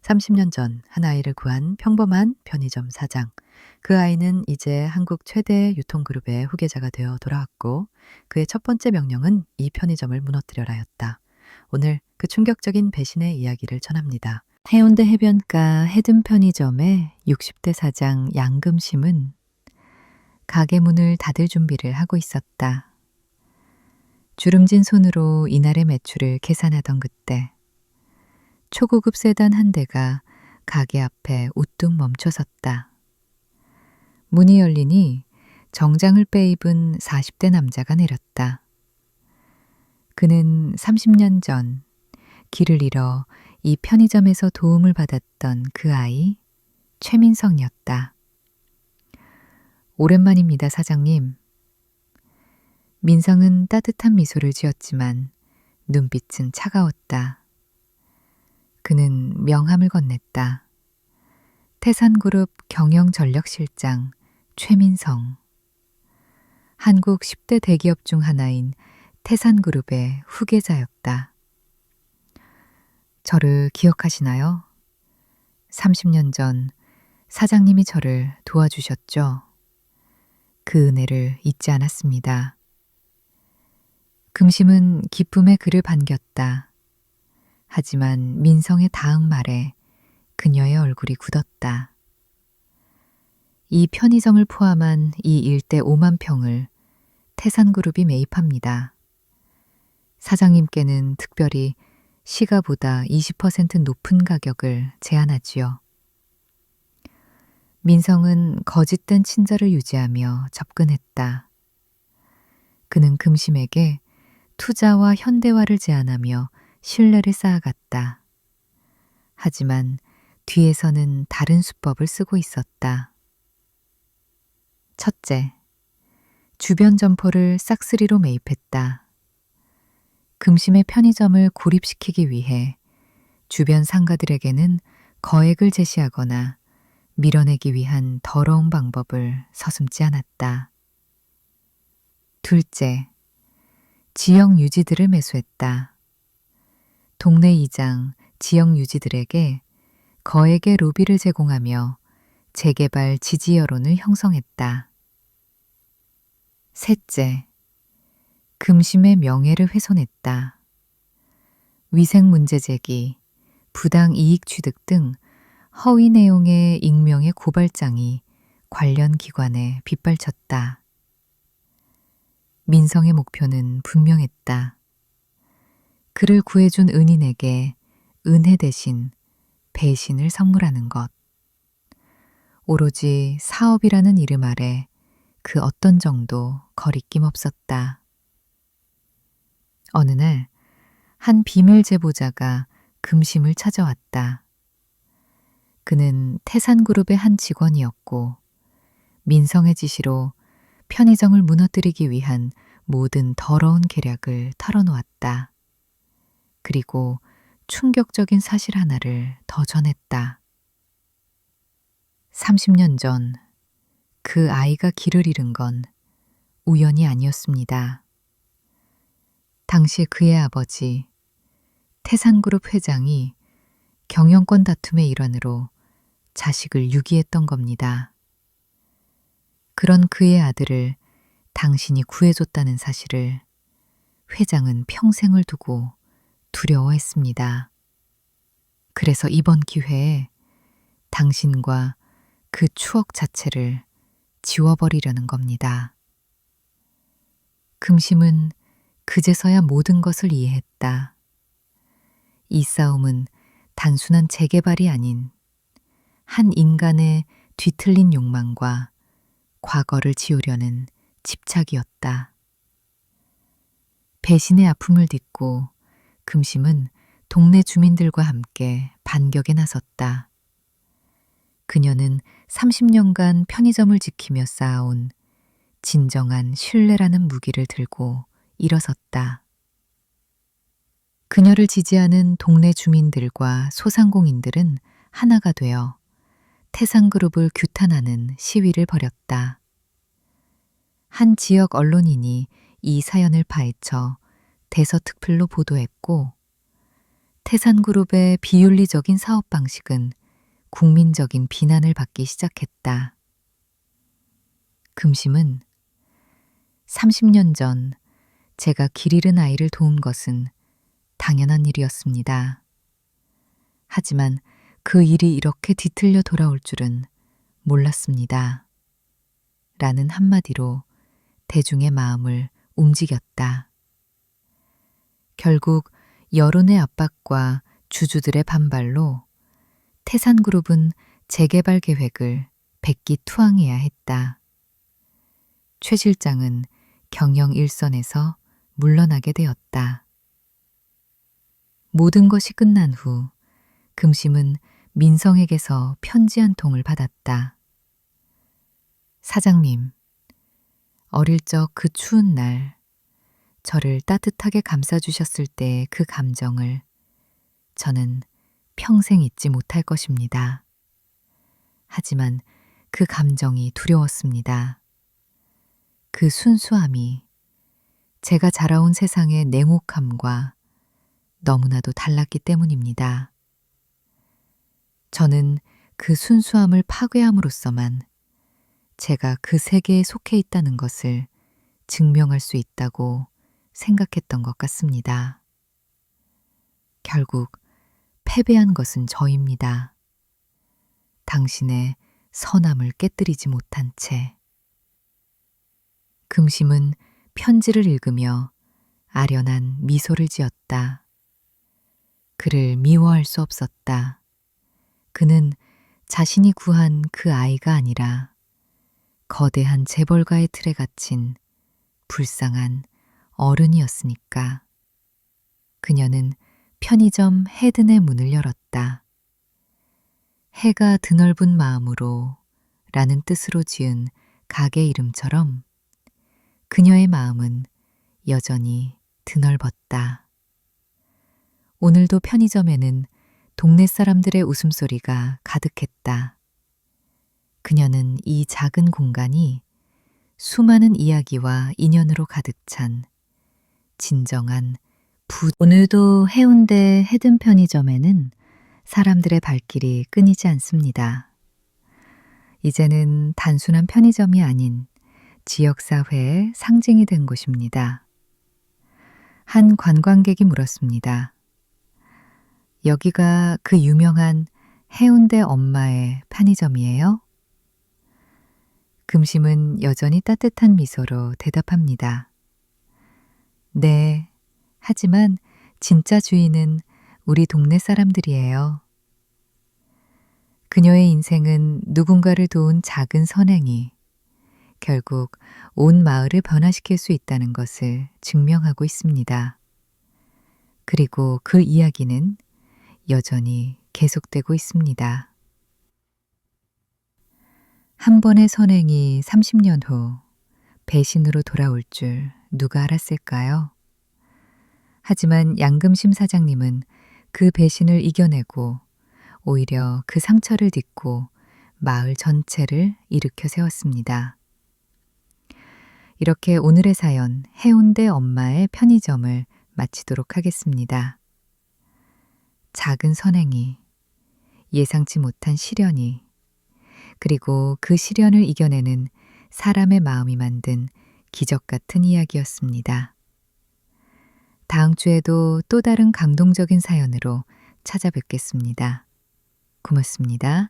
30년 전 한 아이를 구한 평범한 편의점 사장. 그 아이는 이제 한국 최대 유통그룹의 후계자가 되어 돌아왔고, 그의 첫 번째 명령은 이 편의점을 무너뜨려라였다. 오늘 그 충격적인 배신의 이야기를 전합니다. 해운대 해변가 해든 편의점의 60대 사장 양금심은 가게 문을 닫을 준비를 하고 있었다. 주름진 손으로 이날의 매출을 계산하던 그때 초고급 세단 한 대가 가게 앞에 우뚝 멈춰섰다. 문이 열리니 정장을 빼입은 40대 남자가 내렸다. 그는 30년 전 길을 잃어 이 편의점에서 도움을 받았던 그 아이 최민성이었다. 오랜만입니다, 사장님. 민성은 따뜻한 미소를 지었지만 눈빛은 차가웠다. 그는 명함을 건넸다. 태산그룹 경영전력실장 최민성. 한국 10대 대기업 중 하나인 태산그룹의 후계자였다. 저를 기억하시나요? 30년 전 사장님이 저를 도와주셨죠. 그 은혜를 잊지 않았습니다. 금심은 기쁨의 글을 반겼다. 하지만 민성의 다음 말에 그녀의 얼굴이 굳었다. 이 편의점을 포함한 이 일대 5만 평을 태산그룹이 매입합니다. 사장님께는 특별히 시가보다 20% 높은 가격을 제안하지요. 민성은 거짓된 친절을 유지하며 접근했다. 그는 금심에게 투자와 현대화를 제안하며 신뢰를 쌓아갔다. 하지만 뒤에서는 다른 수법을 쓰고 있었다. 첫째, 주변 점포를 싹쓸이로 매입했다. 금심의 편의점을 고립시키기 위해 주변 상가들에게는 거액을 제시하거나 밀어내기 위한 더러운 방법을 서슴지 않았다. 둘째, 지역 유지들을 매수했다. 동네 이장, 지역 유지들에게 거액의 로비를 제공하며 재개발 지지 여론을 형성했다. 셋째, 금심의 명예를 훼손했다. 위생 문제 제기, 부당 이익 취득 등 허위 내용의 익명의 고발장이 관련 기관에 빗발쳤다. 민성의 목표는 분명했다. 그를 구해준 은인에게 은혜 대신 배신을 선물하는 것. 오로지 사업이라는 이름 아래 그 어떤 정도 거리낌 없었다. 어느 날 한 비밀 제보자가 금심을 찾아왔다. 그는 태산그룹의 한 직원이었고 민성의 지시로 편의점을 무너뜨리기 위한 모든 더러운 계략을 털어놓았다. 그리고 충격적인 사실 하나를 더 전했다. 30년 전 그 아이가 길을 잃은 건 우연이 아니었습니다. 당시 그의 아버지 태산그룹 회장이 경영권 다툼의 일환으로 자식을 유기했던 겁니다. 그런 그의 아들을 당신이 구해줬다는 사실을 회장은 평생을 두고 두려워했습니다. 그래서 이번 기회에 당신과 그 추억 자체를 지워버리려는 겁니다. 금심은 그제서야 모든 것을 이해했다. 이 싸움은 단순한 재개발이 아닌 한 인간의 뒤틀린 욕망과 과거를 지우려는 집착이었다. 배신의 아픔을 딛고 금심은 동네 주민들과 함께 반격에 나섰다. 그녀는 30년간 편의점을 지키며 쌓아온 진정한 신뢰라는 무기를 들고 일어섰다. 그녀를 지지하는 동네 주민들과 소상공인들은 하나가 되어 태산그룹을 규탄하는 시위를 벌였다. 한 지역 언론인이 이 사연을 파헤쳐 대서특필로 보도했고 태산그룹의 비윤리적인 사업 방식은 국민적인 비난을 받기 시작했다. 금심은 30년 전 제가 길 잃은 아이를 도운 것은 당연한 일이었습니다. 하지만 그 일이 이렇게 뒤틀려 돌아올 줄은 몰랐습니다. 라는 한마디로 대중의 마음을 움직였다. 결국 여론의 압박과 주주들의 반발로 태산그룹은 재개발 계획을 백기투항해야 했다. 최 실장은 경영 일선에서 물러나게 되었다. 모든 것이 끝난 후 금심은 민성에게서 편지 한 통을 받았다. 사장님, 어릴 적 그 추운 날 저를 따뜻하게 감싸주셨을 때의 그 감정을 저는 평생 잊지 못할 것입니다. 하지만 그 감정이 두려웠습니다. 그 순수함이 제가 자라온 세상의 냉혹함과 너무나도 달랐기 때문입니다. 저는 그 순수함을 파괴함으로써만 제가 그 세계에 속해 있다는 것을 증명할 수 있다고 생각했던 것 같습니다. 결국 패배한 것은 저입니다. 당신의 선함을 깨뜨리지 못한 채. 금심은 편지를 읽으며 아련한 미소를 지었다. 그를 미워할 수 없었다. 그는 자신이 구한 그 아이가 아니라 거대한 재벌가의 틀에 갇힌 불쌍한 어른이었으니까. 그녀는 편의점 헤든의 문을 열었다. 해가 드넓은 마음으로 라는 뜻으로 지은 가게 이름처럼 그녀의 마음은 여전히 드넓었다. 오늘도 편의점에는 동네 사람들의 웃음소리가 가득했다. 그녀는 이 작은 공간이 수많은 이야기와 인연으로 가득 찬 진정한 오늘도 해운대 헤든 편의점에는 사람들의 발길이 끊이지 않습니다. 이제는 단순한 편의점이 아닌 지역사회의 상징이 된 곳입니다. 한 관광객이 물었습니다. 여기가 그 유명한 해운대 엄마의 편의점이에요? 금심은 여전히 따뜻한 미소로 대답합니다. 네, 하지만 진짜 주인은 우리 동네 사람들이에요. 그녀의 인생은 누군가를 도운 작은 선행이 결국 온 마을을 변화시킬 수 있다는 것을 증명하고 있습니다. 그리고 그 이야기는 여전히 계속되고 있습니다. 한 번의 선행이 30년 후 배신으로 돌아올 줄 누가 알았을까요? 하지만 양금심 사장님은 그 배신을 이겨내고 오히려 그 상처를 딛고 마을 전체를 일으켜 세웠습니다. 이렇게 오늘의 사연 해운대 엄마의 편의점을 마치도록 하겠습니다. 작은 선행이, 예상치 못한 시련이, 그리고 그 시련을 이겨내는 사람의 마음이 만든 기적 같은 이야기였습니다. 다음 주에도 또 다른 감동적인 사연으로 찾아뵙겠습니다. 고맙습니다.